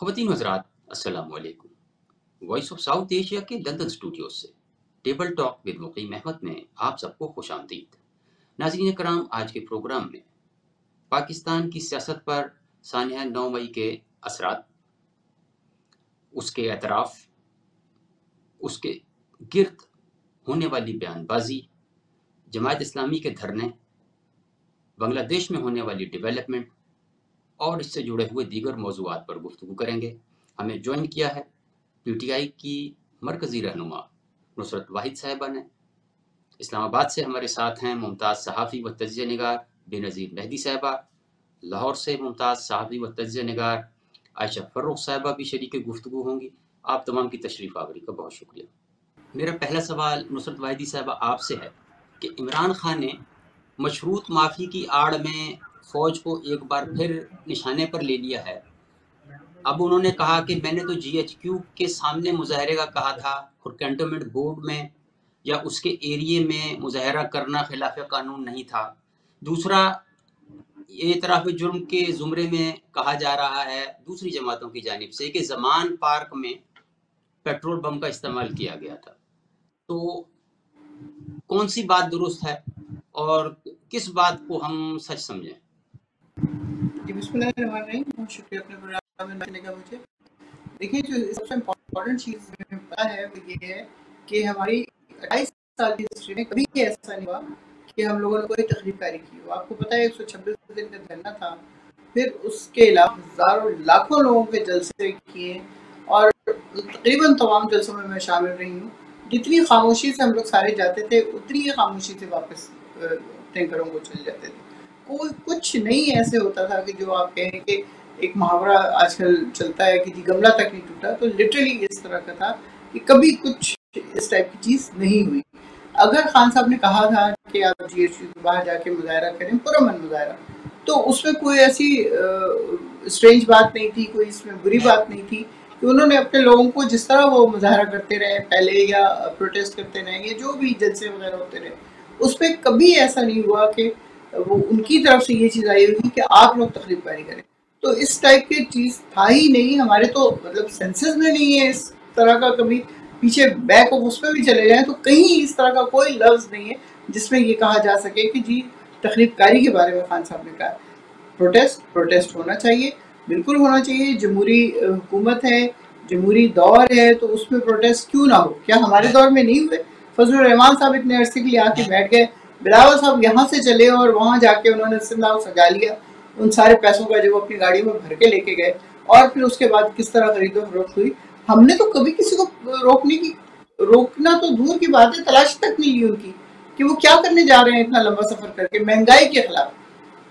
ख़वातीन व हज़रात, अस्सलामु अलैकुम। वॉइस ऑफ साउथ एशिया के लंदन स्टूडियो से टेबल टॉक विद मुकीम अहमद में आप सबको खुशामदीद। नाज़रीन कराम, आज के प्रोग्राम में पाकिस्तान की सियासत पर सानिया 9 मई के असरात, उसके एतराफ़, उसके गिर्द होने वाली बयानबाजी, जमात इस्लामी के धरने, बांग्लादेश में होने वाली डेवलपमेंट और इससे जुड़े हुए दीगर मौज़ूआत पर गुफ्तगू करेंगे। हमें ज्वाइन किया है PTI की मरकज़ी रहनुमा नुसरत वाहिद साहिबा ने। इस्लामाबाद से हमारे साथ हैं मुमताज़ सहाफ़ी व तज्ज़िया निगार बेनज़ीर मेहदी साहिबा। लाहौर से मुमताज़ सहाफ़ी व तज्ज़िया निगार आयशा फ़र्रुख साहिबा भी शरीक गुफ्तगू होंगी। आप तमाम की तशरीफ़ आवरी का बहुत शुक्रिया। मेरा पहला सवाल नुसरत वाहिदी साहिबा आपसे है कि इमरान खान ने मशरूत माफ़ी की आड़ में फ़ौज को एक बार फिर निशाने पर ले लिया है। अब उन्होंने कहा कि मैंने तो GHQ के सामने मुज़ाहरे का कहा था और कैंटोनमेंट बोर्ड में या उसके एरिए में मुज़ाहरा करना खिलाफ कानून नहीं था। दूसरा, एतराफ़ जुर्म के ज़ुमरे में कहा जा रहा है दूसरी जमातों की जानिब से कि ज़मान पार्क में पेट्रोल बम का इस्तेमाल किया गया था। तो कौन सी बात दुरुस्त है और किस बात को हम सच समझें? जी, बिस्मिल्लाहिर्रहमानिर्रहीम। बहुत शुक्रिया अपने प्रोग्राम में आने का मुझे। देखिए, जो सबसे इम्पोर्टेंट चीज़ मुझे पता है वो ये है कि हमारी 28 साल की हिस्ट्री में कभी ऐसा नहीं हुआ कि हम लोगों ने कोई तकरीबकारी की हो। आपको पता है 126 दिन का धरना था, फिर उसके अलावा हज़ारों लाखों लोगों के जलसे किए और तकरीबन तमाम जलसों में मैं शामिल रही हूँ। जितनी खामोशी से हम लोग सारे जाते थे, उतनी ही खामोशी से वापस अपने घरों को चले जाते थे। कोई कुछ नहीं ऐसे होता था कि जो आप कहें कि एक मुहावरा आजकल चलता है कि जी गमला तक नहीं टूटा, तो लिटरली इस तरह का था कि कभी कुछ इस टाइप की चीज़ नहीं हुई। अगर खान साहब ने कहा था कि आप GHQ के बाहर जाके मुज़ाहरा करें, पुरअमन मुज़ाहरा, तो उसमें कोई ऐसी स्ट्रेंज बात नहीं थी, कोई इसमें बुरी बात नहीं थी कि उन्होंने अपने लोगों को जिस तरह वो मुज़ाहरा करते रहे पहले या प्रोटेस्ट करते रहे या जो भी जलसे वगैरह होते रहे, उस पर कभी ऐसा नहीं हुआ कि वो उनकी तरफ से ये चीज़ आई होगी कि आप लोग तकरीबकारी करें। तो इस टाइप की चीज़ था ही नहीं, हमारे तो मतलब सेंसेस में नहीं है इस तरह का। कभी पीछे बैक ऑफ उसमें भी चले जाएं तो कहीं इस तरह का कोई लफ्ज़ नहीं है जिसमें ये कहा जा सके कि जी तकरीबकारी के बारे में खान साहब ने कहा। प्रोटेस्ट होना चाहिए, बिल्कुल होना चाहिए। जमहूरी हुकूमत है, जमहूरी दौर है, तो उसमें प्रोटेस्ट क्यों ना हो? क्या हमारे दौर में नहीं हुए? फजलुर रहमान साहब इतने अरसे के लिए आके बैठ गए, बिलावल साहब यहाँ से चले और वहाँ जाके उन्होंने सिमला सजा लिया उन सारे पैसों का जो वो अपनी गाड़ी में भर के लेके गए, और फिर उसके बाद किस तरह खरीदो फरोख्त हुई। हमने तो कभी किसी को रोकना तो दूर की बात है, तलाश तक नहीं ली उनकी कि वो क्या करने जा रहे हैं इतना लंबा सफर करके महंगाई के खिलाफ।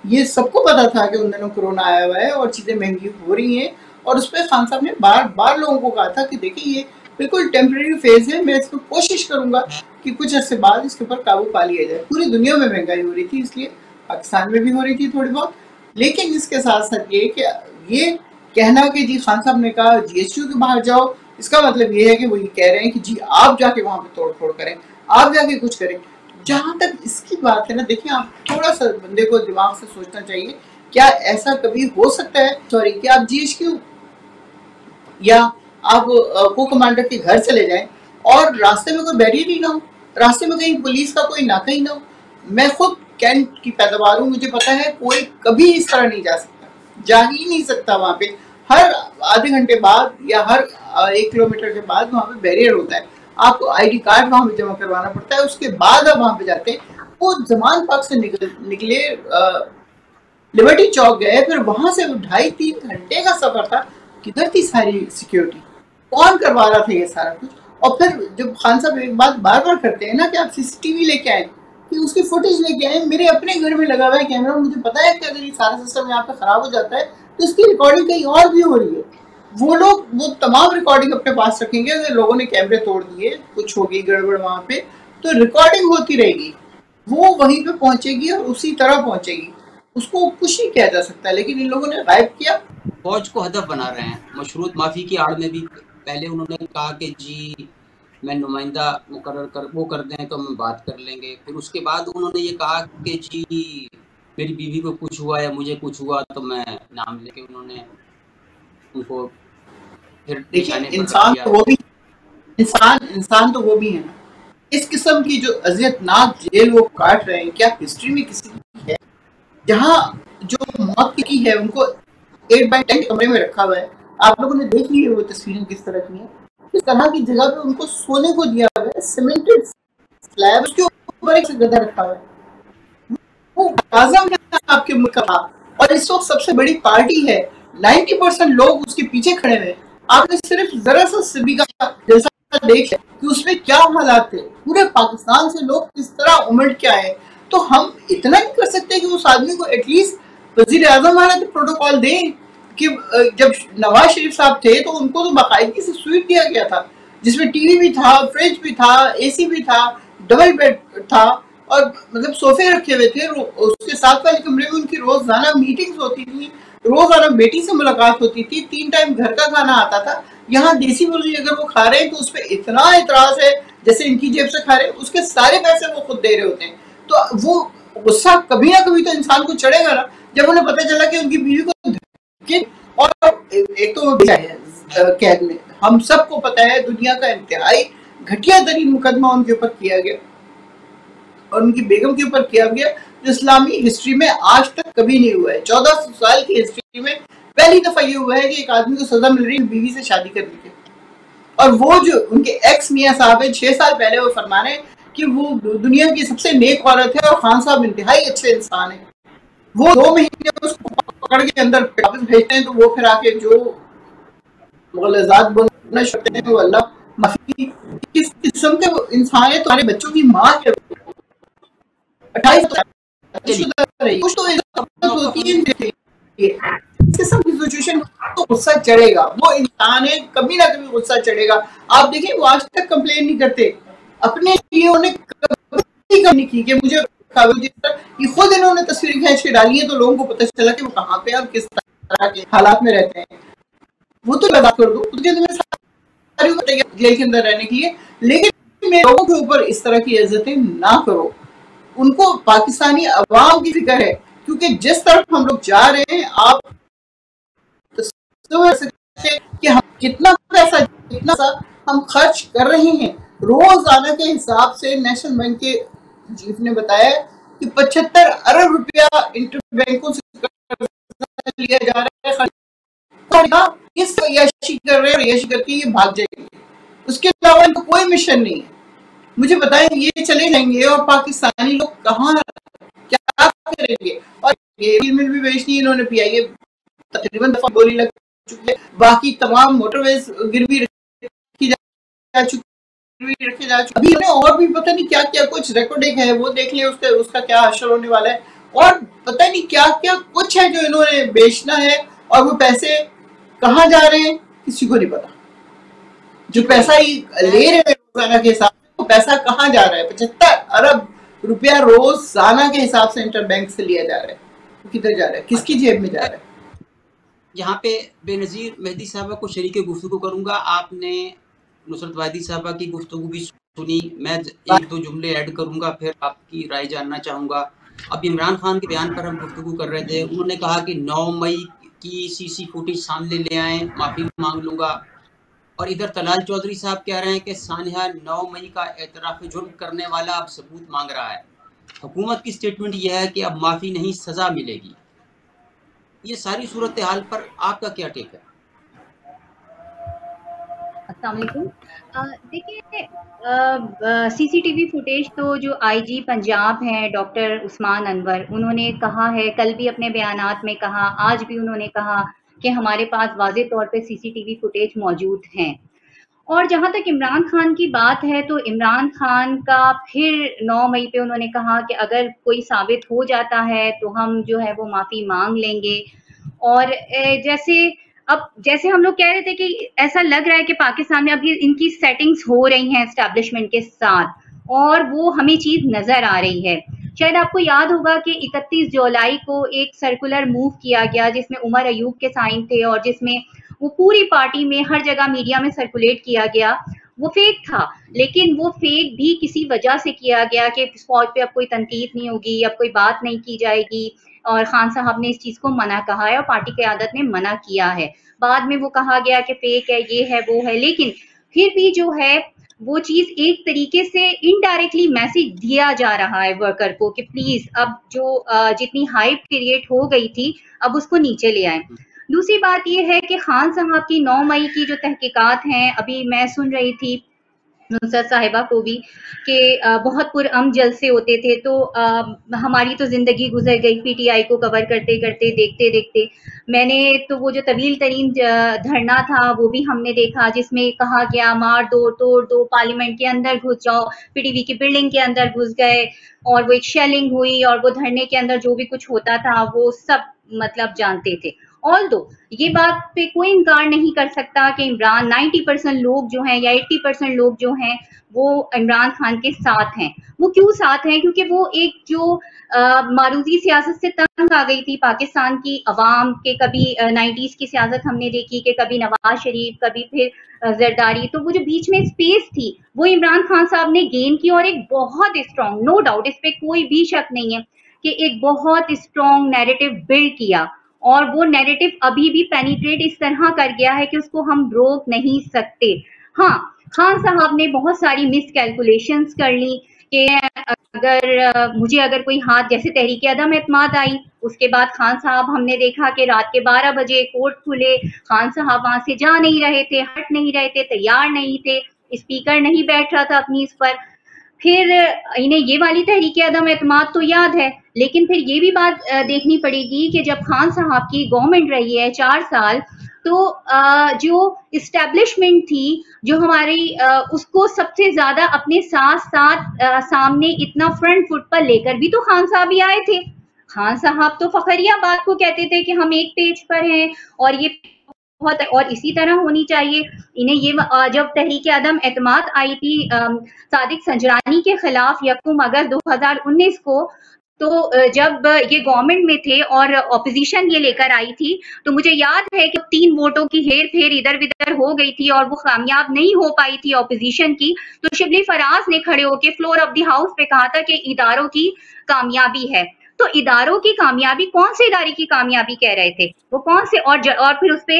ये सबको पता था कि उन दिनों कोरोना आया हुआ है और चीज़ें महंगी हो रही हैं, और उस पर खान साहब ने बार बार लोगों को कहा था कि देखिए ये बिल्कुल टेम्परेरी फेज है, मैं इसको कोशिश करूंगा कि कुछ अर्से बाद इसके ऊपर काबू पा लिया जाए। पूरी दुनिया में महंगाई हो रही थी, इसलिए पाकिस्तान में भी हो रही थी थोड़ी बहुत। लेकिन इसके साथ साथ ये कहना कि जी खान साहब ने कहा GHQ के बाहर जाओ, इसका मतलब ये है कि वो ये कह रहे हैं कि जी आप जाके वहां पे तोड़ फोड़ करें, आप जाके कुछ करें। जहाँ तक इसकी बात है ना, देखिए आप थोड़ा सा बंदे को दिमाग से सोचना चाहिए। क्या ऐसा कभी हो सकता है सॉरी कि आप GHQ या आप को कमांडर के घर चले जाएं और रास्ते में कोई बैरियर ही ना हो, रास्ते में कहीं पुलिस का कोई नाका ही ना हो? मैं खुद कैंट की पैदावार हूँ, मुझे पता है कोई कभी इस तरह नहीं जा सकता, जा ही नहीं सकता। वहाँ पे हर आधे घंटे बाद या हर 1 किलोमीटर के बाद वहाँ पे बैरियर होता है, आपको ID कार्ड वहाँ पे जमा करवाना पड़ता है, उसके बाद आप वहाँ पे जाते हैं। वो जमान पार्क से निकले लिबर्टी चौक गए, फिर वहां से 2.5-3 घंटे का सफर था। किधर थी सारी सिक्योरिटी? कौन करवा रहा था ये सारा कुछ? और फिर जब खान साहब एक बात बार बार करते हैं ना कि आप CCTV लेके आए, कि उसकी फुटेज लेके आए, मेरे अपने घर में लगा हुआ है कैमरा, मुझे पता है कि अगर ये सारा सिस्टम यहाँ पे खराब हो जाता है तो इसकी रिकॉर्डिंग कहीं और भी हो रही है। वो लोग वो तमाम रिकॉर्डिंग अपने पास रखेंगे। अगर लोगों ने कैमरे तोड़ दिए, कुछ हो गई गड़बड़ वहां पे, तो रिकॉर्डिंग होती रहेगी, वो वहीं पे पहुंचेगी और उसी तरह पहुंचेगी, उसको कुछ नहीं किया जा सकता। लेकिन इन लोगों ने गायब किया। फौज को हदफ बना रहे हैं। मशरूत माफ़ी की आड़ में भी पहले उन्होंने कहा कि जी मैं नुमाइंदा मुकर्रर कर वो कर दें तो हम बात कर लेंगे। फिर उसके बाद उन्होंने ये कहा कि जी मेरी बीवी को कुछ हुआ या मुझे कुछ हुआ तो मैं नाम लेके उन्होंने उनको फिर देखिए निशाने पर रख इंसान दिया। तो वो भी इंसान तो वो भी है ना। इस किस्म की जो अजियतनाक जेल वो काट रहे हैं, क्या हिस्ट्री में किसी की है जहाँ जो मौत की है उनको 8x10 कमरे में रखा हुआ है। आप लोगों ने देख ली है वो तस्वीरें किस तरह की हैं। किस तरह की जगह पे उनको सोने को दिया हुआ है, सीमेंटेड स्लैब, उसके ऊपर एक गधा रखा हुआ है। वो आजम है आपके मुल्क का, और इस वक्त सबसे बड़ी पार्टी है, 90% लोग उसके पीछे खड़े हुए। आपने सिर्फ जरा सा सिबी का जैसा देख कि उसमें क्या हालात थे, पूरे पाकिस्तान से लोग किस तरह उमड़ के आए। तो हम इतना नहीं कर सकते कि उस आदमी को एटलीस्ट वजीर आजम वाला तो प्रोटोकॉल दें कि जब नवाज शरीफ साहब थे तो उनको तो बाकायदगी से स्वीट दिया गया था, जिसमें टीवी भी था, फ्रिज भी था, एसी भी था, डबल बेड था, और मतलब सोफे रखे हुए थे। उसके साथ वाले कमरे में उनकी रोजाना मीटिंग्स होती थी, रोजाना बेटी से मुलाकात होती थी, 3 टाइम घर का खाना आता था। यहाँ देसी मुर्गी अगर वो खा रहे हैं तो उस पर इतना एतराज है जैसे इनकी जेब से खा रहे हैं, उसके सारे पैसे वो खुद दे रहे होते हैं। तो वो गुस्सा कभी ना कभी तो इंसान को चढ़ेगा ना, जब उन्हें पता चला कि उनकी बीवी को धमकी, और एक तो कैद में, हम सबको पता है दुनिया का इंतहाई घटिया तरीन मुकदमा उनके ऊपर किया गया और उनकी बेगम के ऊपर किया गया, जो इस्लामी हिस्ट्री में आज तक कभी नहीं हुआ है। 1400 साल की हिस्ट्री में पहली दफा ये हुआ है कि एक आदमी को सजा मिल रही है बीवी से शादी करने की। और वो जो उनके एक्स मियाँ साहब है, 6 साल पहले वो फरमा रहे हैं कि वो दुनिया की सबसे नेक औरत है और खान साहब इंतहाई अच्छे इंसान है। वो 2 महीने उसको पकड़ के अंदर वापस भेजते हैं, तो वो फिर आके जो मुगलजात बोलना शुरू हैं, वो अल्लाह माफी, किस किस्म के इंसान है। तुम्हारे बच्चों की माँ है, 28 कुछ तो होती है। इस किस्म की सिचुएशन तो गुस्सा चढ़ेगा, वो इंसान है, कभी ना कभी गुस्सा चढ़ेगा। आप देखिए वो आज तक कंप्लेन नहीं करते, अपने लिए उन्हें कभी नहीं की कि मुझे ये खुद इन्होंने तस्वीर खींच के डाली है, तो लोगों को पता चला कि वो कहाँ पे और किस तरह के हालात में रहते हैं। वो तो बात कर दो, जेल के अंदर रहने के लिए, लेकिन लोगों के ऊपर इस तरह की इज्जतें ना करो। उनको पाकिस्तानी अवाम की फिक्र है, क्योंकि जिस तरफ हम लोग जा रहे हैं, आप कि हम कितना पैसा हम खर्च कर रहे हैं रोजाना के हिसाब से। नेशनल बैंक के चीफ ने बताया कि 75 अरब रुपया इंटर बैंकों से लिया जा रहा है। इस यशी कर रहे हैं, यशी करके ये भाग जाएंगे, उसके अलावा इनको कोई मिशन नहीं है। मुझे बताएं, ये चले जाएंगे और पाकिस्तानी लोग कहाँ क्या करेंगे? और ये मिल भी बेचनी इन्होंने पीआईए तकरीबन दफा गोली लग चुकी है, बाकी तमाम मोटरवेज गिरवी रखी जा चुकी रखे जा चुके, अभी और भी पता नहीं क्या क्या कुछ रिकॉर्ड है, वो देख ले उसका क्या असर होने वाला है। और पता नहीं क्या क्या कुछ है जो इन्होंने बेचना है, और वो पैसे कहाँ जा रहे हैं किसी को नहीं पता। जो पैसा ही ले रहे हैं रोजाना के हिसाब से, वो पैसा कहाँ जा रहा है? 75 अरब रुपया रोजाना के हिसाब से इंटर बैंक से लिया जा रहा है, किधर जा रहा है, किसकी जेब में जा रहा है? यहाँ पे बेनज़ीर मेहदी साहबा को शरीक गुफ्तगू करूँगा। आपने नुसरत वादी साहबा की गुफ्तगू भी सुनी, मैं 1-2 जुमले ऐड करूँगा, फिर आपकी राय जानना चाहूँगा। अब इमरान खान के बयान पर हम गुफ्तगू कर रहे थे, उन्होंने कहा कि 9 मई की सीसी फुटेज सामने ले आएँ, माफ़ी मांग लूँगा। और इधर तलाल चौधरी साहब कह रहे हैं कि सानिया 9 मई का एतराफ़ जुर्म करने वाला अब सबूत मांग रहा है। हुकूमत की स्टेटमेंट यह है कि अब माफ़ी नहीं, सज़ा मिलेगी। ये सारी सूरत हाल पर आपका क्या टेक है? अस्सलाम वालेकुम। देखिए, सीसीटीवी फुटेज तो जो आईजी पंजाब हैं डॉक्टर उस्मान अनवर, उन्होंने कहा है, कल भी अपने बयानात में कहा, आज भी उन्होंने कहा कि हमारे पास वाज़ेह तौर पे सीसीटीवी फुटेज मौजूद हैं। और जहाँ तक इमरान खान की बात है, तो इमरान खान का फिर 9 मई पे उन्होंने कहा कि अगर कोई साबित हो जाता है तो हम जो है वो माफ़ी मांग लेंगे। और जैसे हम लोग कह रहे थे कि ऐसा लग रहा है कि पाकिस्तान में अब ये इनकी सेटिंग्स हो रही हैं एस्टैब्लिशमेंट के साथ, और वो हमें चीज़ नज़र आ रही है। शायद आपको याद होगा कि 31 जुलाई को एक सर्कुलर मूव किया गया जिसमें उमर अयूब के साइन थे, और जिसमें वो पूरी पार्टी में हर जगह मीडिया में सर्कुलेट किया गया। वो फेक था, लेकिन वो फेक भी किसी वजह से किया गया कि फौज पे अब कोई तनकीद नहीं होगी, अब कोई बात नहीं की जाएगी, और खान साहब ने इस चीज को मना कहा है और पार्टी क़यादत ने मना किया है। बाद में वो कहा गया कि फेक है, ये है, वो है, लेकिन फिर भी जो है वो चीज एक तरीके से इनडायरेक्टली मैसेज दिया जा रहा है वर्कर को कि प्लीज अब जो जितनी हाइप क्रिएट हो गई थी अब उसको नीचे ले आए। दूसरी बात ये है कि खान साहब की 9 मई की जो तहकीकात हैं, अभी मैं सुन रही थी नुसरत साहिबा को भी कि बहुत पुरअमन जलसे होते थे, तो हमारी तो ज़िंदगी गुजर गई पीटीआई को कवर करते करते, देखते देखते। मैंने तो वो जो तवील तरीन धरना था वो भी हमने देखा, जिसमें कहा गया मार दो, तोड़ दो, पार्लियामेंट के अंदर घुस जाओ, पीटीवी की बिल्डिंग के अंदर घुस गए और वो एक शेलिंग हुई और वो धरने के अंदर जो भी कुछ होता था वो सब मतलब जानते थे। ऑल्दो ये बात पे कोई इनकार नहीं कर सकता कि इमरान 90% लोग जो हैं या 80% लोग जो हैं वो इमरान खान के साथ हैं। वो क्यों साथ हैं? क्योंकि वो एक जो मारूजी सियासत से तंग आ गई थी पाकिस्तान की अवाम के, कभी 90s की सियासत हमने देखी कि कभी नवाज शरीफ, कभी फिर जरदारी, तो वो जो बीच में स्पेस थी वो इमरान खान साहब ने गेन की और एक बहुत स्ट्रॉन्ग, नो डाउट इस पे कोई भी शक नहीं है कि एक बहुत स्ट्रॉन्ग नैरेटिव बिल्ड किया और वो नैरेटिव अभी भी पेनिट्रेट इस तरह कर गया है कि उसको हम रोक नहीं सकते। हाँ, खान साहब ने बहुत सारी मिस कैलकुलेशंस कर ली कि मुझे अगर कोई हाथ, जैसे तहरीक अदम एतमाद आई, उसके बाद खान साहब हमने देखा कि रात के 12 बजे कोर्ट खुले, खान साहब वहां से जा नहीं रहे थे, हट नहीं रहे थे, तैयार नहीं थे, स्पीकर नहीं बैठ रहा था अपनी इस पर। फिर इन्हें ये वाली तहरीक अदम एतमाद तो याद है, लेकिन फिर ये भी बात देखनी पड़ेगी कि जब खान साहब की गवर्नमेंट रही है 4 साल, तो जो इस्टेब्लिशमेंट थी जो हमारी, उसको सबसे ज्यादा अपने साथ साथ सामने इतना फ्रंट फुट पर लेकर भी तो खान साहब ही आए थे। खान साहब तो फखरिया बात को कहते थे कि हम एक पेज पर हैं और ये बहुत, और इसी तरह होनी चाहिए। इन्हें ये जब तहरीक अदम एतमाद आई थी सादिक संजरानी के खिलाफ 1 अगस्त 2019 को, तो जब ये गवर्नमेंट में थे और ऑपोजिशन ये लेकर आई थी, तो मुझे याद है कि 3 वोटों की हेर फेर इधर उधर हो गई थी और वो कामयाब नहीं हो पाई थी ऑपोजिशन की, तो शिबली फराज ने खड़े होकर फ्लोर ऑफ द हाउस पे कहा था कि इदारों की कामयाबी है। तो इदारों की कामयाबी, कौन से इदारे की कामयाबी कह रहे थे वो, कौन से? और फिर उस पे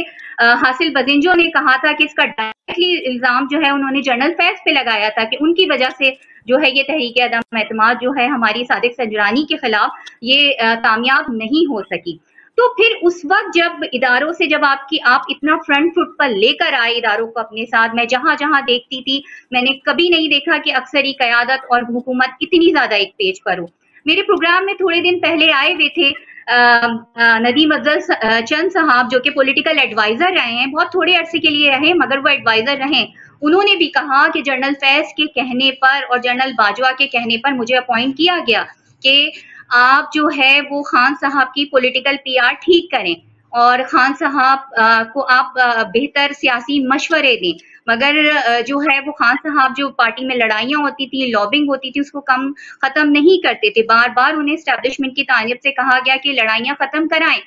हासिल बजिंजो ने कहा था कि इसका डायरेक्टली इल्जाम जो है उन्होंने जनरल फैज पे लगाया था कि उनकी वजह से जो है ये तहरीक अदम एतमाद जो है हमारी सादिक संजरानी के खिलाफ ये कामयाब नहीं हो सकी। तो फिर उस वक्त जब इदारों से, जब आप इतना फ्रंट फुट पर लेकर आए इदारों को अपने साथ, मैं जहां जहां देखती थी मैंने कभी नहीं देखा कि अक्सरी क़यादत और हुकूमत इतनी ज्यादा एक पेज पर हो। मेरे प्रोग्राम में थोड़े दिन पहले आए हुए थे नदीम अफजल चंद साहब, जो कि पॉलिटिकल एडवाइजर रहे हैं, बहुत थोड़े अरसे के लिए रहे मगर वो एडवाइजर रहे। उन्होंने भी कहा कि जनरल फैज के कहने पर और जनरल बाजवा के कहने पर मुझे अपॉइंट किया गया कि आप जो है वो खान साहब की पॉलिटिकल पीआर ठीक करें और खान साहब को आप बेहतर सियासी मशवरे दें। मगर जो है वो खान साहब जो पार्टी में लड़ाइयाँ होती थी, लॉबिंग होती थी, उसको खत्म नहीं करते थे। बार बार उन्हें एस्टेब्लिशमेंट की तानिब से कहा गया कि लड़ाइयाँ खत्म कराएं।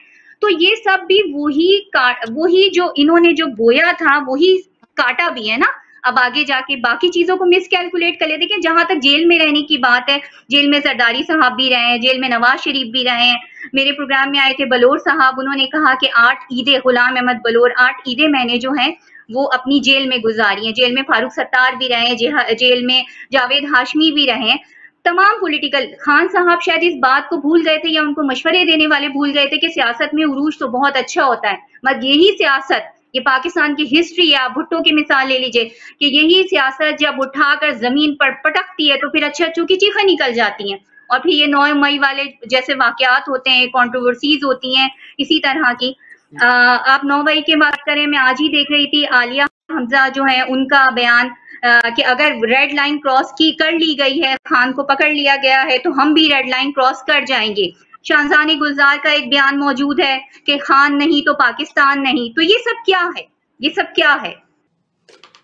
तो ये सब भी वही जो इन्होंने जो बोया था वही काटा भी है ना। अब आगे जाके बाकी चीजों को मिस कैलकुलेट कर ले। देखिए, जहां तक जेल में रहने की बात है, जेल में जरदारी साहब भी रहे हैं, जेल में नवाज शरीफ भी रहे हैं। मेरे प्रोग्राम में आए थे बलोर साहब, उन्होंने कहा कि 8 ईदें, गुलाम अहमद बलोर 8 ईदें मैंने जो हैं वो अपनी जेल में गुजारी हैं। जेल में फारूक सत्तार भी रहे हैं, जेल में जावेद हाशमी भी रहे हैं। तमाम पॉलिटिकल, खान साहब शायद इस बात को भूल गए थे या उनको मशवरे देने वाले भूल गए थे कि सियासत में उरूज तो बहुत अच्छा होता है, मगर यही सियासत, ये पाकिस्तान की हिस्ट्री है, आप भुट्टो की मिसाल ले लीजिए कि यही सियासत जब उठाकर जमीन पर पटकती है तो फिर अच्छे अच्छों की चीखें निकल जाती हैं। और फिर ये 9 मई वाले जैसे वाकयात होते हैं, कंट्रोवर्सीज होती हैं इसी तरह की। आप 9 मई की बात करें, मैं आज ही देख रही थी आलिया हमजा जो है उनका बयान कि अगर रेड लाइन क्रॉस कर ली गई है, खान को पकड़ लिया गया है, तो हम भी रेड लाइन क्रॉस कर जाएंगे। शाहजहानी गुलजार का एक बयान मौजूद है कि खान नहीं तो पाकिस्तान नहीं। तो ये सब क्या है, ये सब क्या है?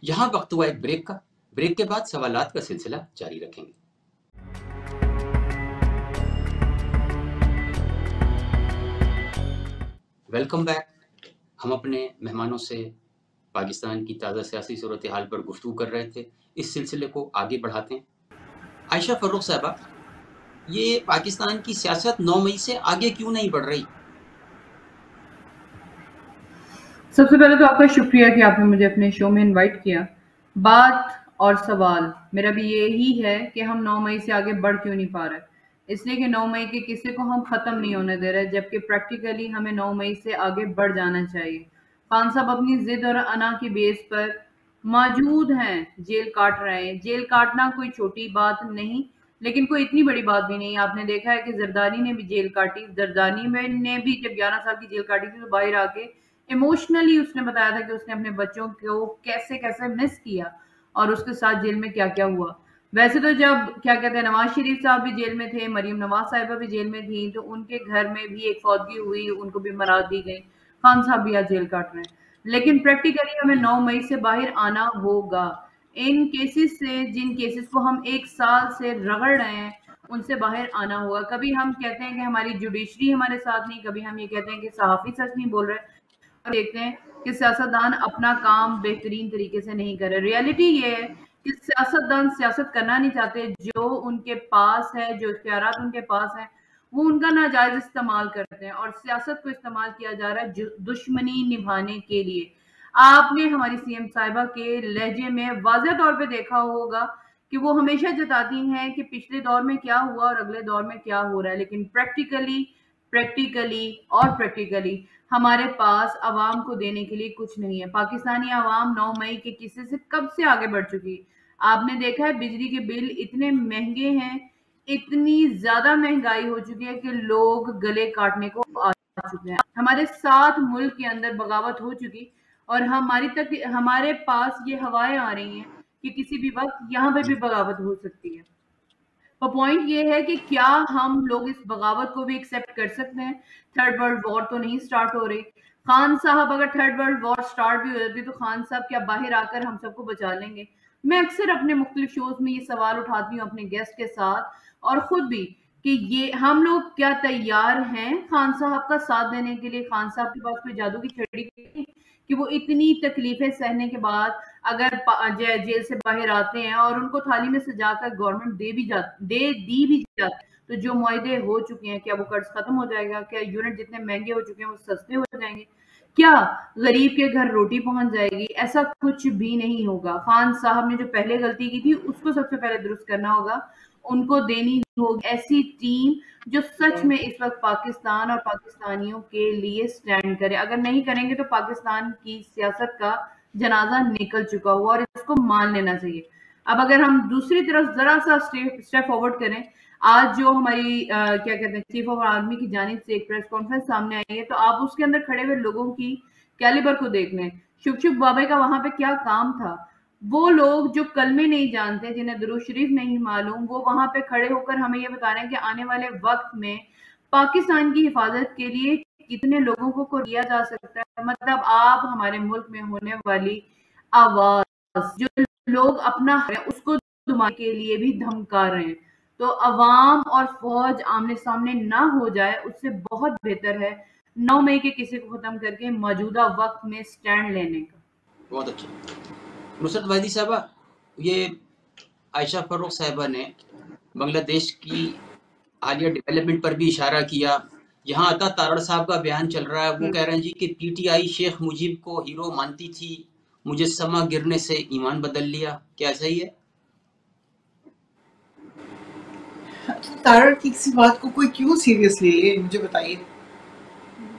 यहाँ वक्त हुआ एक ब्रेक का। ब्रेक के बाद सवालात का सिलसिला जारी रखेंगे। Welcome back. हम अपने मेहमानों से पाकिस्तान की ताज़ा सियासी सूरत हाल पर गुफ्तगू कर रहे थे। इस सिलसिले को आगे बढ़ाते हैं। आयशा फर्रुख साहबा, ये पाकिस्तान की सियासत 9 मई से आगे क्यों नहीं बढ़ रही? सबसे पहले तो आपका शुक्रिया कि आपने मुझे अपने शो में इनवाइट किया। बात और सवाल मेरा भी यही है कि हम 9 मई से आगे बढ़ क्यों नहीं पा रहे। इसलिए कि 9 मई के किस्से को हम ख़त्म नहीं होने दे रहे, जबकि प्रैक्टिकली हमें 9 मई से आगे बढ़ जाना चाहिए। खान साहब अपनी ज़िद और अना की बेस पर मौजूद हैं, जेल काट रहे हैं। जेल काटना कोई छोटी बात नहीं, लेकिन कोई इतनी बड़ी बात भी नहीं। आपने देखा है कि जरदारी ने भी जेल काटी। जरदारी में ने भी जब 11 साल की जेल काटी थी तो बाहर आके इमोशनली उसने बताया था कि उसने अपने बच्चों को कैसे कैसे मिस किया और उसके साथ जेल में क्या क्या हुआ। वैसे तो जब क्या कहते हैं नवाज शरीफ साहब भी जेल में थे, मरीम नवाज साहिबा भी जेल में थी, तो उनके घर में भी एक फौतगी हुई, उनको भी मराद दी गई। खान साहब भी आज जेल काट रहे हैं, लेकिन प्रैक्टिकली हमें 9 मई से बाहर आना होगा। इन केसेस से, जिन केसेस को हम 1 साल से रगड़ रहे हैं, उनसे बाहर आना होगा। कभी हम कहते हैं कि हमारी जुडिशरी हमारे साथ नहीं, कभी हम ये कहते हैं कि सहाफ़ी सच नहीं बोल रहे, और देखते हैं कि सियासतदान अपना काम बेहतरीन तरीके से नहीं कर रहे। रियलिटी ये है कि सियासतदान सियासत करना नहीं चाहते। जो उनके पास है, जो इख्तियारात उनके पास हैं, वो उनका नाजायज इस्तेमाल करते हैं और सियासत को इस्तेमाल किया जा रहा है दुश्मनी निभाने के लिए। आपने हमारी सीएम साहिबा के लहजे में वाज़ेह तौर पे देखा होगा कि वो हमेशा जताती हैं कि पिछले दौर में क्या हुआ और अगले दौर में क्या हो रहा है, लेकिन प्रैक्टिकली हमारे पास अवाम को देने के लिए कुछ नहीं है। पाकिस्तानी अवाम 9 मई के किस्से से कब से आगे बढ़ चुकी है। आपने देखा है बिजली के बिल इतने महंगे हैं, इतनी ज्यादा महंगाई हो चुकी है कि लोग गले काटने को आ चुके हैं। हमारे 7 मुल्क के अंदर बगावत हो चुकी और हमारे पास ये हवाएं आ रही हैं कि किसी भी वक्त यहाँ पे भी बगावत हो सकती है। तो पॉइंट ये है कि क्या हम लोग इस बगावत को भी एक्सेप्ट कर सकते हैं। थर्ड वर्ल्ड वॉर तो नहीं स्टार्ट हो रही। खान साहब अगर थर्ड वर्ल्ड वॉर स्टार्ट भी हो जाती तो खान साहब क्या बाहर आकर हम सबको बचा लेंगे। मैं अक्सर अपने मुख्तलिफ शोज में ये सवाल उठाती हूँ अपने गेस्ट के साथ और खुद भी कि ये हम लोग क्या तैयार हैं खान साहब का साथ देने के लिए। खान साहब के पास कोई जादू की छड़ी कि वो इतनी तकलीफें सहने के बाद अगर जेल से बाहर आते हैं और उनको थाली में सजाकर गवर्नमेंट दी भी जाती तो जो मुआहदे हो चुके हैं क्या वो कर्ज खत्म हो जाएगा? क्या यूनिट जितने महंगे हो चुके हैं वो सस्ते हो जाएंगे? क्या गरीब के घर रोटी पहुंच जाएगी? ऐसा कुछ भी नहीं होगा। खान साहब ने जो पहले गलती की थी उसको सबसे पहले दुरुस्त करना होगा। उनको देनी होगी ऐसी टीम जो सच में इस वक्त पाकिस्तान और पाकिस्तानियों के लिए स्टैंड करे। अगर नहीं करेंगे तो पाकिस्तान की सियासत का जनाजा निकल चुका हुआ और इसको मान लेना चाहिए। अब अगर हम दूसरी तरफ जरा सा स्टेप फॉरवर्ड करें, आज जो हमारी क्या कहते हैं चीफ ऑफ आर्मी की जानिब से एक प्रेस कॉन्फ्रेंस सामने आई है, तो आप उसके अंदर खड़े हुए लोगों की कैलिबर को देख लें। शुभ बाबा का वहां पे क्या काम था। वो लोग जो कलमे नहीं जानते, जिन्हें दुरूद शरीफ नहीं मालूम, वो वहां पे खड़े होकर हमें ये बता रहे हैं कि आने वाले वक्त में पाकिस्तान की हिफाजत के लिए कितने लोगों को किया जा सकता है। मतलब आप हमारे मुल्क में होने वाली आवाज जो लोग अपना है उसको दबाने के लिए भी धमका रहे हैं। तो अवाम और फौज आमने सामने ना हो जाए, उससे बहुत बेहतर है 9 मई के किसी को खत्म करके मौजूदा वक्त में स्टैंड लेने का। बहुत अच्छा। नुसरत वाहिदी साहबा, ये आयशा फर्रुख साहिबा ने बांग्लादेश की हालिया डेवलपमेंट पर भी इशारा किया। यहाँ अता तारड़ साहब का बयान चल रहा है, वो कह रहे हैं जी कि पीटीआई शेख मुजीब को हीरो मानती थी, मुजस्समा गिरने से ईमान बदल लिया। क्या सही है? तारड़ की किसी बात को कोई क्यों सीरियसली ले, मुझे बताइए।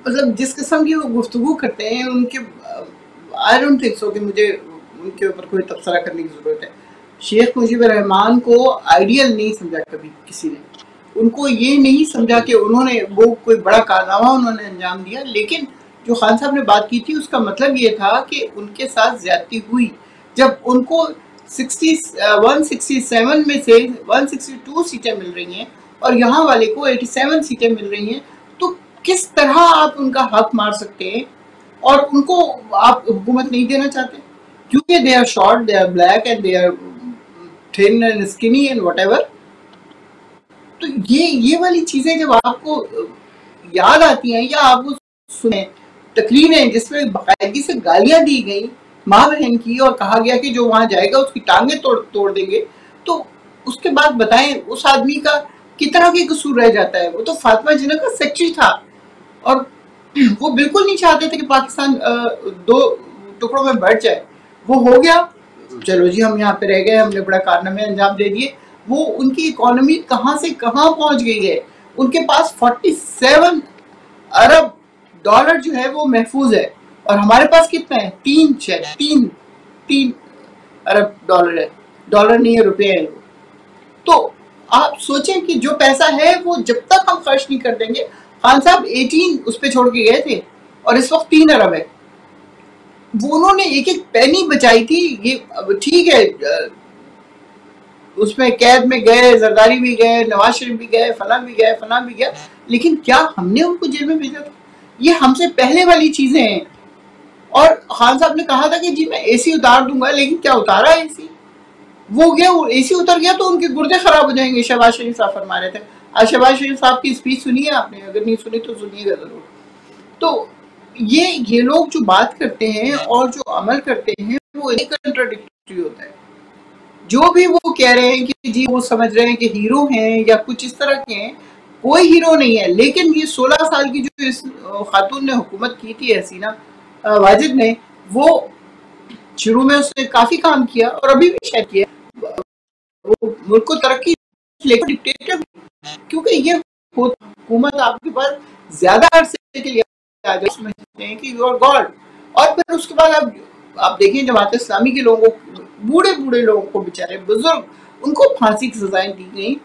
मतलब जिस किस्म की वो गुफ्तगू करते हैं उनके आई डोंट थिंक सो कि मुझे उनके ऊपर कोई तबसरा करने की ज़रूरत है। शेख मुजीबुर रहमान को आइडियल नहीं समझा कभी किसी ने। उनको ये नहीं समझा कि उन्होंने वो कोई बड़ा कारनामा उन्होंने अंजाम दिया, लेकिन जो खान साहब ने बात की थी उसका मतलब ये था कि उनके साथ ज्यादती हुई। जब उनको 167 में से 162 सीटें मिल रही हैं और यहाँ वाले को 87 सीटें मिल रही हैं, तो किस तरह आप उनका हक मार सकते हैं और उनको आप हुकूमत नहीं देना चाहते? क्योंकि they are short, they are black and they are thin and skinny and whatever. तो ये वाली चीजें जब आपको याद आती हैं या आप वो सुने तकरीरें जिसमें बाकायदगी से गालियां दी गई माँ बहन की और कहा गया कि जो वहां जाएगा उसकी टांगें तोड़ देंगे, तो उसके बाद बताएं उस आदमी का कितना के कसूर रह जाता है। वो तो फातिमा जिन्ना का सेक्रेटरी था और वो बिल्कुल नहीं चाहते थे कि पाकिस्तान दो टुकड़ों में बढ़ जाए। वो हो गया, चलो जी हम यहाँ पे रह गए, हमने बड़ा कारनामे अंजाम दे दिए। वो उनकी इकोनॉमी कहाँ से कहाँ पहुंच गई है। उनके पास 47 अरब डॉलर जो है वो महफूज है और हमारे पास कितना है, 3 अरब डॉलर है। डॉलर नहीं है, रुपये है। तो आप सोचें कि जो पैसा है वो जब तक हम खर्च नहीं कर देंगे, खान साहब 18 उस पे छोड़ के गए थे और इस वक्त 3 अरब है। वो उन्होंने एक एक पैनी बचाई थी। ये ठीक है, उसमें कैद में गए, जरदारी भी गए, नवाज शरीफ भी गए, फलां भी गए, फलां भी गया, लेकिन क्या हमने उनको जेल में भेजा था? ये हमसे पहले वाली चीजें हैं। और खान साहब ने कहा था कि जी मैं एसी उतार दूंगा, लेकिन क्या उतारा एसी? वो गया, एसी उतर गया तो उनके गुर्दे खराब हो जाएंगे। शहबाज शरीफ साहब फरमा रहे थे। आज शहबाज शरीफ साहब की स्पीच सुनी है आपने? अगर नहीं सुनी तो सुनिएगा जरूर। तो ये लोग जो बात करते हैं और जो अमल करते हैं वो कंट्राडिक्टरी होता है। जो भी वो कह रहे हैं कि जी वो समझ रहे हैं कि हीरो हैं या कुछ इस तरह के हैं, कोई हीरो नहीं है। लेकिन ये 16 साल की जो इस खातून ने हुकूमत की थी, हसीना वाजिद ने, वो शुरू में उसने काफी काम किया और अभी भी शायद किया। वो मुल्क को तरक्की डिक्टेटर, क्योंकि ये हुकूमत आपके पास ज्यादा अरसे के लिए आ जाए, समझते हैं कि यू आर गॉड। और फिर उसके बाद आप देखें जमात इस्लामी के लोगों को, बूढ़े बूढ़े लोगों को, बेचारे बुजुर्ग, उनको फांसी की सजाएं दी गई।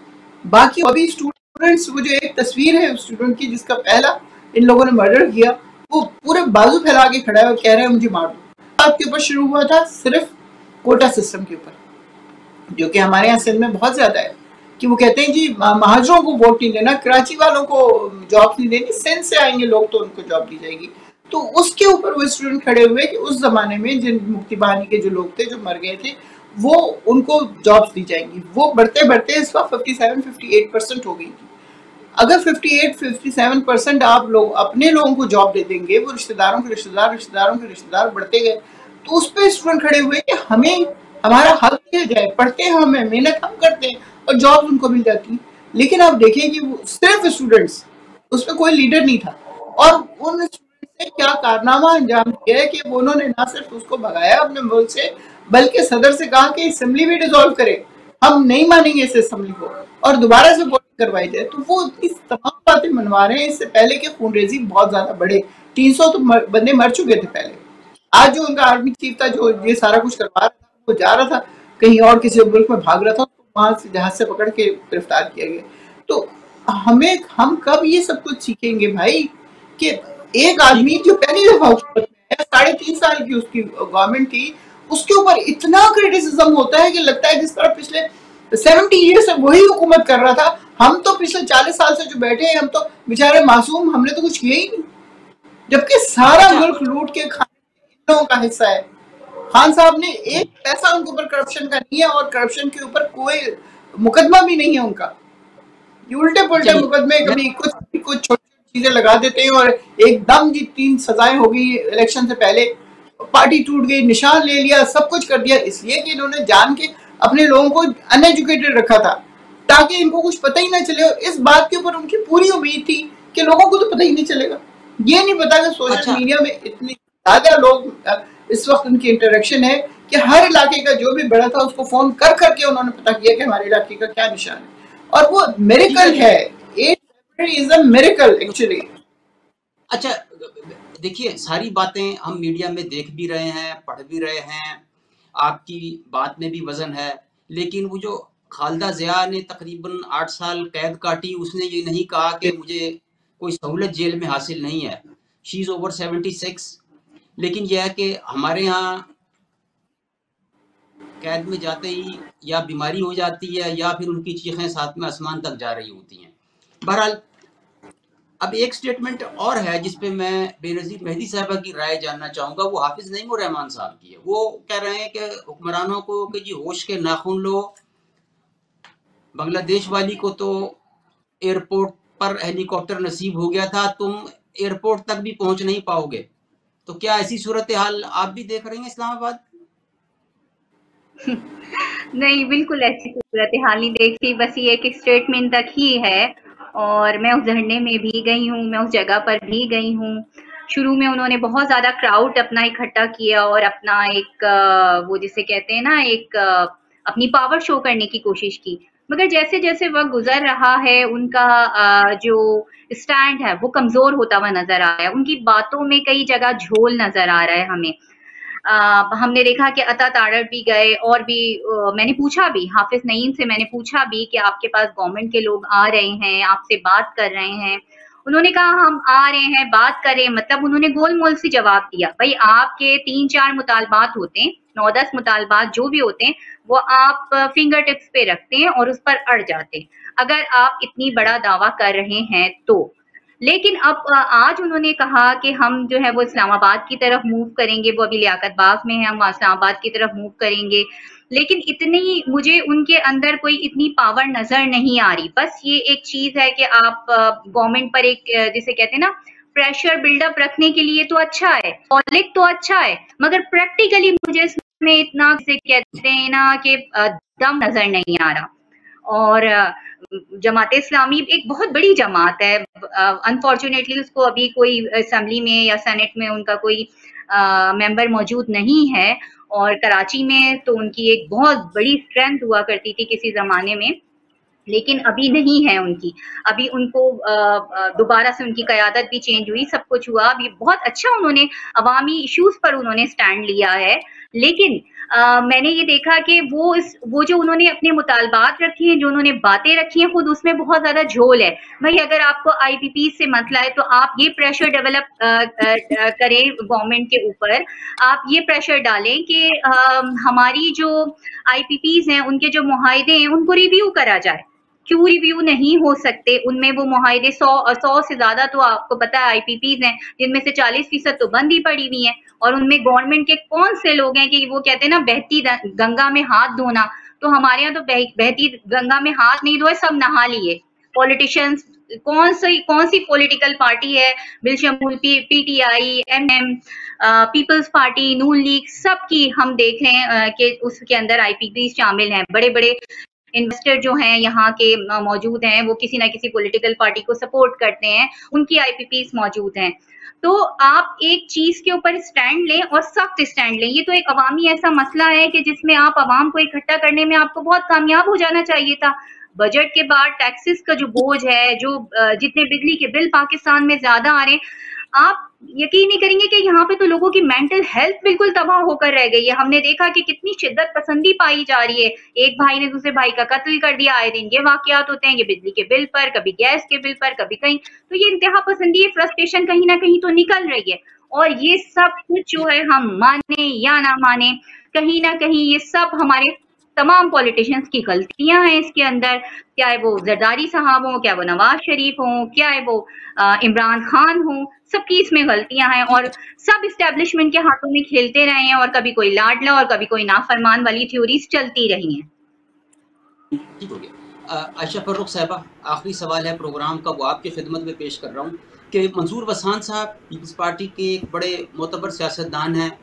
बाकी अभी स्टूडेंट्स, वो जो एक तस्वीर है स्टूडेंट की जिसका पहला इन लोगों ने मर्डर किया, वो पूरे बाजू फैला के खड़ा है और कह रहे हैं मुझे मार दो। आपके ऊपर शुरू हुआ था सिर्फ कोटा सिस्टम के ऊपर, जो कि हमारे यहाँ सिंध में बहुत ज्यादा है, कि वो कहते हैं जी महाजरों को वोट नहीं देना, कराची वालों को जॉब नहीं देनी, सिंध से आएंगे लोग तो उनको जॉब दी जाएगी। तो उसके ऊपर वो स्टूडेंट खड़े हुए कि उस जमाने में जिन मुक्ति बहानी के जो लोग थे जो मर गए थे, वो उनको जॉब्स दी जाएंगी। वो बढ़ते बढ़ते इस वक्त 57-58% हो गई थी। अगर 58-57% आप लोग अपने लोगों को जॉब दे देंगे, वो रिश्तेदारों के रिश्तेदार, रिश्तेदारों के रिश्तेदार बढ़ते गए, तो उस पर स्टूडेंट खड़े हुए कि हमें हमारा हक दिया जाए, पढ़ते हैं, हमें मेहनत हम करते हैं और जॉब उनको मिल जाती है। लेकिन आप देखें कि वो सिर्फ स्टूडेंट्स, उसमें कोई लीडर नहीं था। और उन स्टूडेंट्स ने क्या कारनामा अंजाम दिया है कि वो उन्होंने ना सिर्फ उसको भगाया अपने मुल्क से, बल्कि सदर से कहा कि असेंबली भी डिसॉल्व करे, हम नहीं मानेंगे इस असेंबली को और दोबारा से वोटिंग करवाई जाए। तो वो इस तमाम बातें मनवा रहे हैं। इससे पहले के खूनरेजी बहुत ज्यादा बढ़े, 300 तो बंदे मर चुके थे पहले। आज जो उनका आर्मी चीफ था जो ये सारा कुछ करवा रहा था, वो जा रहा था कहीं और किसी मुल्क में भाग रहा था, तो वहां से जहाज से पकड़ के गिरफ्तार किया गया। तो हम कब ये सब कुछ सीखेंगे भाई, कि एक आदमी जो पहली दफा हुकूमत में है, 3.5 साल की उसकी गवर्नमेंट थी, उसके ऊपर इतना क्रिटिसिज्म होता है कि लगता है जिस तरह पिछले 70 ईयर्स से वही हुकूमत कर रहा था। हम तो पिछले 40 साल से जो बैठे हैं, हम तो बेचारे मासूम, हमने तो कुछ किया ही नहीं, जबकि सारा मुल्क लूट के खाने लोगों का हिस्सा है। खान साहब ने एक पैसा उनके ऊपर करप्शन का नहीं है और करप्शन के ऊपर कोई मुकदमा भी नहीं है उनका। ये उल्टे पुल्टे मुकदमे, कभी कुछ छोटी चीजें लगा देते हैं और एकदम जी 3 सजाएं हो गई इलेक्शन से पहले, पार्टी टूट गई, निशान ले लिया, सब कुछ कर दिया, इसलिए कि इन्होंने जान के अपने लोगों को अनएजुकेटेड रखा था ताकि इनको कुछ पता ही ना चले। और इस बात के ऊपर उनकी पूरी उम्मीद थी कि लोगों को तो पता ही नहीं चलेगा। ये नहीं पता कि सोशल मीडिया में इतने ज्यादा लोग इस वक्त उनकी इंटरेक्शन है कि हर इलाके का जो भी बड़ा था उसको फोन कर करके उन्होंने पता किया कि हमारे इलाके का क्या निशान है। और वो मिरेकल है, इज अ मिरेकल एक्चुअली। अच्छा देखिए, सारी बातें हम मीडिया में देख भी रहे हैं, पढ़ भी रहे हैं, आपकी बात में भी वजन है, लेकिन वो जो खालदा जिया ने तकरीबन 8 साल कैद काटी, उसने ये नहीं कहा कि मुझे कोई सहूलत जेल में हासिल नहीं है। She is over 76। लेकिन यह है कि हमारे यहाँ कैद में जाते ही या बीमारी हो जाती है या फिर उनकी चीखें साथ में आसमान तक जा रही होती हैं। बहरहाल, अब एक स्टेटमेंट और है जिस पे मैं बेनज़ीर मेहदी साहबा की राय जानना चाहूँगा। वो हाफिज नईम उर रहमान साहब की है। वो कह रहे हैं कि हुक्मरानों को कि जी होश के नाखून लो, बांग्लादेश वाली को तो एयरपोर्ट पर हेलीकॉप्टर नसीब हो गया था, तुम एयरपोर्ट तक भी पहुंच नहीं पाओगे। तो क्या ऐसी सूरत हाल आप भी देख रही हैं इस्लामाबाद? नहीं, बिल्कुल ऐसी सूरत हाल नहीं देखी, बस ये एक स्टेटमेंट तक ही है। और मैं उस धरने में भी गई हूँ, मैं उस जगह पर भी गई हूँ। शुरू में उन्होंने बहुत ज़्यादा क्राउड अपना इकट्ठा किया और अपना एक वो जिसे कहते हैं ना, एक अपनी पावर शो करने की कोशिश की। मगर जैसे-जैसे वक़्त गुज़र रहा है, उनका जो स्टैंड है, वो कमज़ोर होता हुआ नज़र आ रहा है। उनकी बातों में कई जगह झोल नज़र आ रहा है हमें। हमने देखा कि अता ताड़ड़ भी गए और भी मैंने पूछा भी, हाफिज नईम से मैंने पूछा भी कि आपके पास गवर्नमेंट के लोग आ रहे हैं, आपसे बात कर रहे हैं। उन्होंने कहा हम आ रहे हैं, बात करें, मतलब उन्होंने गोल-मोल से जवाब दिया। भई आपके 3-4 मुतालबात होते हैं, 9-10 मुतालबात जो भी होते हैं, वो आप फिंगर टिप्स पे रखते हैं और उस पर अड़ जाते हैं। अगर आप इतनी बड़ा दावा कर रहे हैं तो। लेकिन अब आज उन्होंने कहा कि हम जो है वो इस्लामाबाद की तरफ मूव करेंगे, वो अभी लियाकत बाग में है, हम इस्लामाबाद की तरफ मूव करेंगे। लेकिन इतनी मुझे उनके अंदर कोई इतनी पावर नज़र नहीं आ रही। बस ये एक चीज़ है कि आप गवर्नमेंट पर एक जिसे कहते हैं ना, प्रेशर बिल्डअप रखने के लिए तो अच्छा है, पॉलिटिक तो अच्छा है, मगर प्रैक्टिकली मुझे इसमें इतना जिसे कहते हैं ना कि दम नज़र नहीं आ रहा। और जमात इस्लामी एक बहुत बड़ी जमात है। अनफॉर्चुनेटली उसको अभी कोई असेंबली में या सेनेट में उनका कोई मेंबर मौजूद नहीं है। और कराची में तो उनकी एक बहुत बड़ी स्ट्रेंथ हुआ करती थी किसी ज़माने में, लेकिन अभी नहीं है उनकी। अभी उनको दोबारा से उनकी क़यादत भी चेंज हुई, सब कुछ हुआ। अभी बहुत अच्छा उन्होंने अवामी इश्यूज़ पर उन्होंने स्टैंड लिया है। लेकिन मैंने ये देखा कि वो जो उन्होंने अपने मुतालबात रखे हैं, जो उन्होंने बातें रखी हैं, खुद उसमें बहुत ज़्यादा झोल है। भई अगर आपको आईपीपी से मसला है तो आप ये प्रेशर डेवलप करें गवर्नमेंट के ऊपर। आप ये प्रेशर डालें कि हमारी जो आईपीपीज़ हैं, उनके जो मुआहदे हैं, उनको रिव्यू करा जाए। क्यों रिव्यू नहीं हो सकते? उनमें वो मुआहदे 100 से ज़्यादा तो आपको पता है आईपीपीज़ हैं, जिनमें से 40% तो बंद ही पड़ी हुई हैं। और उनमें गवर्नमेंट के कौन से लोग हैं कि वो कहते हैं ना, बहती गंगा में हाथ धोना। तो हमारे यहाँ तो बहती गंगा में हाथ नहीं धोए, सब नहा लिए। पॉलिटिशियंस कौन सी पॉलिटिकल पार्टी है, बिलशमूल पीटीआई, एमएम, पीपल्स पार्टी, नून लीग, सबकी हम देख रहे हैं कि उसके अंदर आईपीपी शामिल हैं। बड़े-बड़े इन्वेस्टर जो हैं यहाँ के मौजूद हैं, वो किसी ना किसी पॉलिटिकल पार्टी को सपोर्ट करते हैं, उनकी आईपीपीज मौजूद हैं। तो आप एक चीज के ऊपर स्टैंड लें और सख्त स्टैंड लें। ये तो एक अवामी ऐसा मसला है कि जिसमें आप अवाम को इकट्ठा करने में आपको बहुत कामयाब हो जाना चाहिए था। बजट के बाद टैक्सेस का जो बोझ है, जो जितने बिजली के बिल पाकिस्तान में ज्यादा आ रहे हैं, आप यकीन नहीं करेंगे कि यहाँ पे तो लोगों की मेंटल हेल्थ बिल्कुल तबाह होकर रह गई है। हमने देखा कि कितनी शिद्दत पसंदी पाई जा रही है। एक भाई ने दूसरे भाई का कत्ल कर दिया, आए दिन ये वाकयात होते हैं, ये बिजली के बिल पर, कभी गैस के बिल पर, कभी कहीं। तो ये इंतहा पसंदी, ये फ्रस्ट्रेशन कहीं ना कहीं तो निकल रही है। और ये सब कुछ जो है, हम माने या ना माने, कहीं ना कहीं ये सब हमारे तमाम पॉलिटिशियंस की गलतियां हैं इसके अंदर। क्या है वो जरदारी साहब हों, क्या वो नवाज शरीफ हों, क्या है वो इमरान खान हों, सबकी इसमें गलतियां हैं। और सब इस्टेब्लिशमेंट के हाथों में खेलते रहे हैं और कभी कोई लाडला और कभी कोई नाफरमान वाली थ्योरीज चलती रही हैं। ठीक हो गया। आयशा फर्रुख साहिबा, आखिरी सवाल है प्रोग्राम का, वो आपकी खिदमत में पेश कर रहा हूँ कि मंजूर वसान साहब पीपल्स पार्टी के एक बड़े मोतबर सियासतदान हैं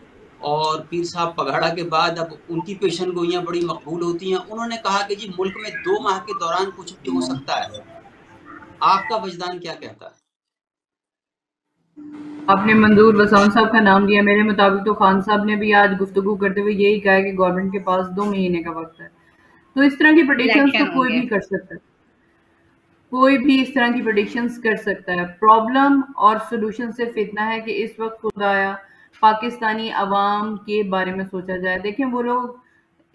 और पीर साहब पघाड़ा के बाद अब उनकी पेशन गोइयाँ बड़ी मकबूल होती हैं। उन्होंने कहा कि जी मुल्क में 2 माह के दौरान कुछ भी हो सकता है। आपका वजदान क्या कहता है? आपने मंजूर वसान साहब का नाम लिया। मेरे मुताबिक तो खान साहब ने भी आज गुफ्तगू करते हुए यही कहा कि गवर्नमेंट के पास 2 महीने का वक्त है। तो इस तरह की प्रेडिक्शंस तो इलेक्शन कोई होंगे। भी कर सकता है, कोई भी इस तरह की प्रेडिक्शंस कर सकता है। प्रॉब्लम और सोल्यूशन सिर्फ इतना है कि इस वक्त खुदाया पाकिस्तानी अवाम के बारे में सोचा जाए। देखें, वो लोग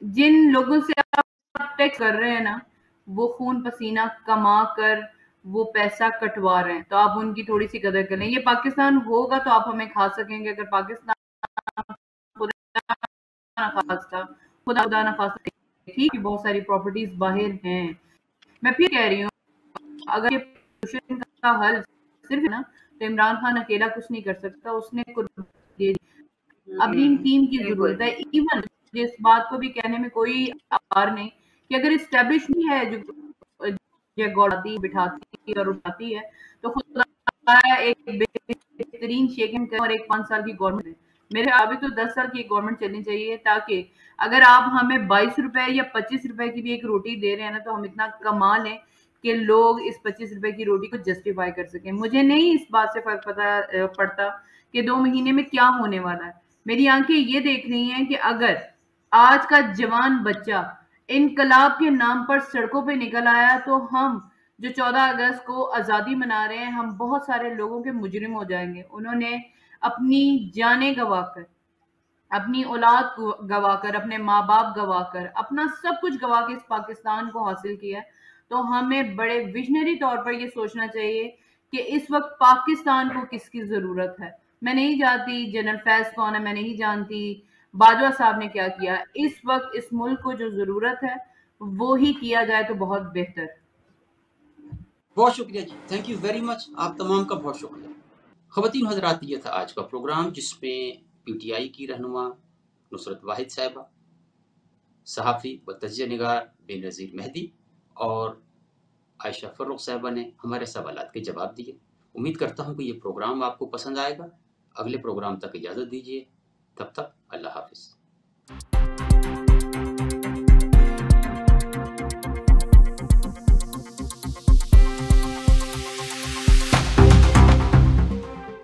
जिन लोगों से आप टैक्स कर रहे हैं ना, वो खून पसीना कमा कर वो पैसा कटवा रहे हैं, तो आप उनकी थोड़ी सी कदर करें। ये पाकिस्तान होगा तो आप हमें खा सकेंगे। अगर पाकिस्तान खुदा ना खास्ता खुदा ना खास्ता ठीक है, बहुत सारी प्रॉपर्टीज बाहर हैं। मैं फिर कह रही हूँ, अगर ये पोल्यूशन का हल सिर्फ है ना, तो इमरान खान अकेला कुछ नहीं कर सकता। उसने कुर्बानी दे दी। अब इन टीम की बिल्कुल। जरूरत है। इवन इस बात को भी कहने में कोई आर नहीं कि अगर इस्टेब्लिश नहीं है जो गौड़ाती बिठाती और उठाती है, तो खुदा एक बेहतरीन शेक हैंड और एक 5 साल की गवर्नमेंट है। मेरे अभी तो 10 साल की गवर्नमेंट चलनी चाहिए, ताकि अगर आप हमें 22 रुपए या 25 रुपए की भी एक रोटी दे रहे हैं ना, तो हम इतना कमा लें कि लोग इस 25 रुपए की रोटी को जस्टिफाई कर सकें। मुझे नहीं इस बात से फर्क पड़ता कि 2 महीने में क्या होने वाला है। मेरी आंखें ये देख रही हैं कि अगर आज का जवान बच्चा इनकलाब के नाम पर सड़कों पे निकल आया, तो हम जो 14 अगस्त को आज़ादी मना रहे हैं, हम बहुत सारे लोगों के मुजरिम हो जाएंगे। उन्होंने अपनी जानें गंवाकर, अपनी औलाद को गंवाकर, अपने माँ बाप गंवाकर, अपना सब कुछ गंवा के इस पाकिस्तान को हासिल किया है। तो हमें बड़े विजनरी तौर पर ये सोचना चाहिए कि इस वक्त पाकिस्तान को किसकी जरूरत है। मैं नहीं जानती जनरल फैज कौन है, मैं नहीं जानती बाजवा साहब ने क्या किया। इस वक्त इस मुल्क को जो जरूरत है वो ही किया जाए तो बहुत बेहतर। बहुत शुक्रिया जी, थैंक यू वेरी मच, आप तमाम का बहुत शुक्रिया। ख़वातीन हज़रात, ये था आज का प्रोग्राम, जिसमें पीटीआई की रहनुमा नुसरत वाहिद साहिबा, सहाफ़ी व तजिया निगार बेनज़ीर मेहदी और आयशा फ़र्रुख साहिबा ने हमारे सवालात के जवाब दिए। उम्मीद करता हूँ कि ये प्रोग्राम आपको पसंद आएगा। अगले प्रोग्राम तक इजाज़त दीजिए, तब तक अल्लाह हाफ़िज़।